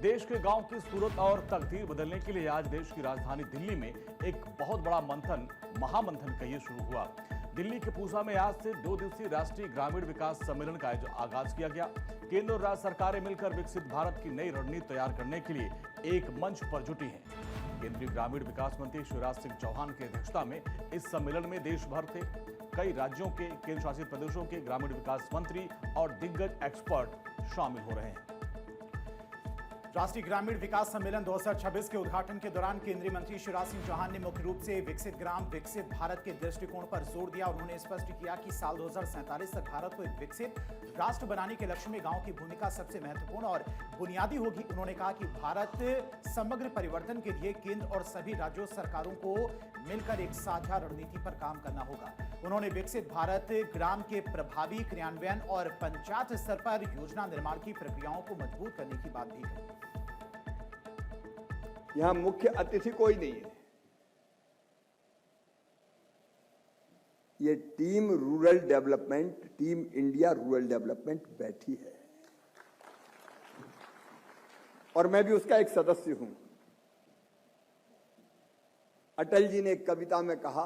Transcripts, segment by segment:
देश के गांव की सूरत और तकदीर बदलने के लिए आज देश की राजधानी दिल्ली में एक बहुत बड़ा महामंथन कहिए शुरू हुआ। दिल्ली के पूसा में आज से 2 दिवसीय राष्ट्रीय ग्रामीण विकास सम्मेलन का आगाज किया गया। केंद्र और राज्य सरकारें मिलकर विकसित भारत की नई रणनीति तैयार करने के लिए एक मंच पर जुटी हैं। केंद्रीय ग्रामीण विकास मंत्री शिवराज सिंह चौहान की अध्यक्षता में इस सम्मेलन में देश भर से कई राज्यों के, केंद्र शासित प्रदेशों के ग्रामीण विकास मंत्री और दिग्गज एक्सपर्ट शामिल हो रहे हैं। राष्ट्रीय ग्रामीण विकास सम्मेलन 2026 के उद्घाटन के दौरान केंद्रीय मंत्री शिवराज सिंह चौहान ने मुख्य रूप से विकसित ग्राम विकसित भारत के दृष्टिकोण पर जोर दिया। उन्होंने स्पष्ट किया कि साल 2047 तक भारत को एक विकसित राष्ट्र बनाने के लक्ष्य में गांव की भूमिका सबसे महत्वपूर्ण और बुनियादी होगी। उन्होंने कहा कि भारत समग्र परिवर्तन के लिए केंद्र और सभी राज्यों सरकारों को मिलकर एक साझा रणनीति पर काम करना होगा। उन्होंने विकसित भारत ग्राम के प्रभावी क्रियान्वयन और पंचायत स्तर पर योजना निर्माण की प्रक्रियाओं को मजबूत करने की बात भी कही। यहां मुख्य अतिथि कोई नहीं है, ये team rural development, team India rural development बैठी है और मैं भी उसका एक सदस्य हूं। अटल जी ने एक कविता में कहा,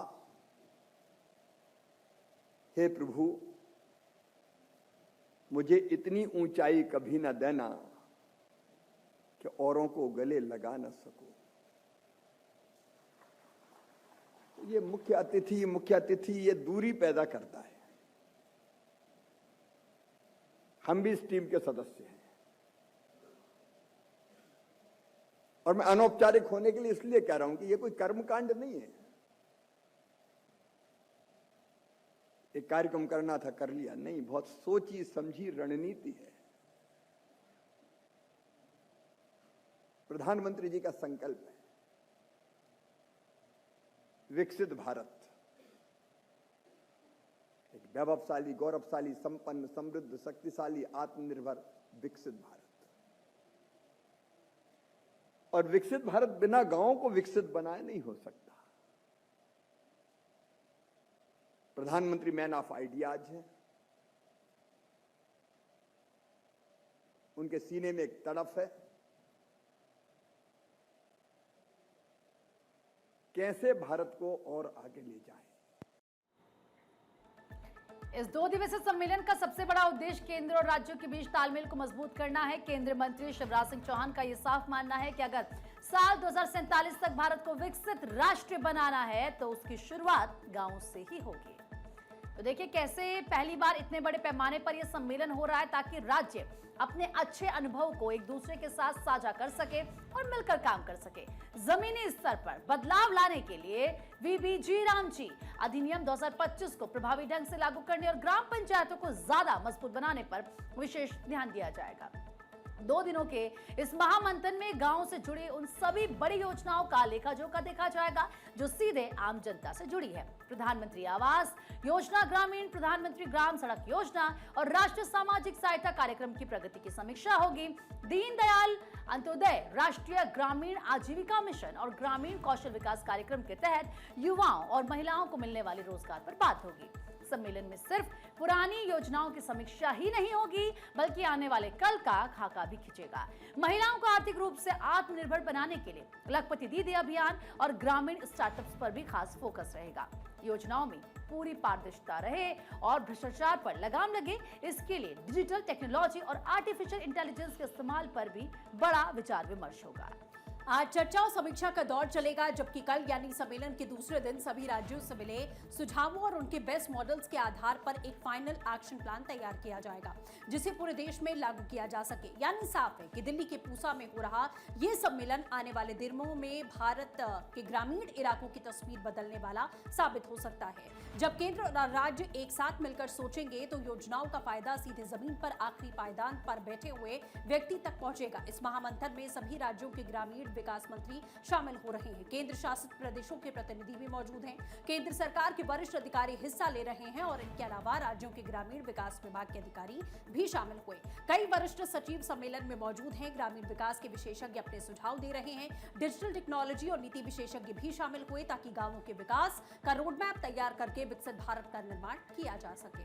हे प्रभु मुझे इतनी ऊंचाई कभी न देना कि औरों को गले लगा न सकूं। ये मुख्य अतिथि ये दूरी पैदा करता है। हम भी इस टीम के सदस्य हैं और मैं अनौपचारिक होने के लिए इसलिए कह रहा हूं कि ये कोई कर्मकांड नहीं है। एक कार्यक्रम करना था, कर लिया नहीं, बहुत सोची समझी रणनीति है। प्रधानमंत्री जी का संकल्प है विकसित भारत, एक वैभवशाली, गौरवशाली, संपन्न, समृद्ध, शक्तिशाली, आत्मनिर्भर विकसित भारत। और विकसित भारत बिना गांवों को विकसित बनाए नहीं हो सकता। प्रधानमंत्री मैन ऑफ आइडियाज हैं, उनके सीने में एक तड़फ है, कैसे भारत को और आगे ले जाएं। इस 2 दिवसीय सम्मेलन का सबसे बड़ा उद्देश्य केंद्र और राज्यों के बीच तालमेल को मजबूत करना है। केंद्रीय मंत्री शिवराज सिंह चौहान का यह साफ मानना है कि अगर साल 2047 तक भारत को विकसित राष्ट्र बनाना है तो उसकी शुरुआत गांव से ही होगी। तो देखिए कैसे पहली बार इतने बड़े पैमाने पर यह सम्मेलन हो रहा है ताकि राज्य अपने अच्छे अनुभव को एक दूसरे के साथ साझा कर सके और मिलकर काम कर सके। जमीनी स्तर पर बदलाव लाने के लिए वीबीजी रामजी अधिनियम 2025 को प्रभावी ढंग से लागू करने और ग्राम पंचायतों को ज्यादा मजबूत बनाने पर विशेष ध्यान दिया जाएगा। 2 दिनों के इस महामंथन में गांव से जुड़ी उन सभी बड़ी योजनाओं का लेखा जोखा देखा जाएगा जो सीधे आम जनता से जुड़ी है। प्रधानमंत्री आवास योजना ग्रामीण, प्रधानमंत्री ग्राम सड़क योजना और राष्ट्रीय सामाजिक सहायता कार्यक्रम की प्रगति की समीक्षा होगी। दीनदयाल अंत्योदय राष्ट्रीय ग्रामीण आजीविका मिशन और ग्रामीण कौशल विकास कार्यक्रम के तहत युवाओं और महिलाओं को मिलने वाले रोजगार पर बात होगी। सम्मेलन में सिर्फ पुरानी योजनाओं की समीक्षा ही नहीं होगी बल्कि आने वाले कल का खाका भी खींचेगा। महिलाओं को आर्थिक रूप से आत्मनिर्भर बनाने के लिए लखपति दीदी अभियान और ग्रामीण स्टार्टअप्स पर भी खास फोकस रहेगा। योजनाओं में पूरी पारदर्शिता रहे और भ्रष्टाचार पर लगाम लगे, इसके लिए डिजिटल टेक्नोलॉजी और आर्टिफिशियल इंटेलिजेंस के इस्तेमाल पर भी बड़ा विचार विमर्श होगा। आज चर्चा और समीक्षा का दौर चलेगा, जबकि कल यानी सम्मेलन के दूसरे दिन सभी राज्यों से मिले सुझावों और उनके बेस्ट मॉडल्स के आधार पर एक फाइनल एक्शन प्लान तैयार किया जाएगा जिसे पूरे देश में लागू किया जा सके। यानी साफ है कि दिल्ली के पूसा में हो रहा यह सम्मेलन आने वाले दिनों में भारत के ग्रामीण इलाकों की तस्वीर बदलने वाला साबित हो सकता है। जब केंद्र और राज्य एक साथ मिलकर सोचेंगे तो योजनाओं का फायदा सीधे जमीन पर आखिरी पायदान पर बैठे हुए व्यक्ति तक पहुंचेगा। इस महामंथन में सभी राज्यों के ग्रामीण विकास मंत्री शामिल हो रहे हैं। केंद्र शासित प्रदेशों के प्रतिनिधि भी मौजूद हैं। केंद्र सरकार के वरिष्ठ अधिकारी हिस्सा ले रहे हैं और इनके अलावा राज्यों के ग्रामीण विकास विभाग के अधिकारी भी शामिल हुए। कई वरिष्ठ सचिव सम्मेलन में मौजूद हैं। ग्रामीण विकास के विशेषज्ञ अपने सुझाव दे रहे हैं। डिजिटल टेक्नोलॉजी और नीति विशेषज्ञ भी शामिल हुए ताकि गांवों के विकास का रोड मैप तैयार करके विकसित भारत का निर्माण किया जा सके।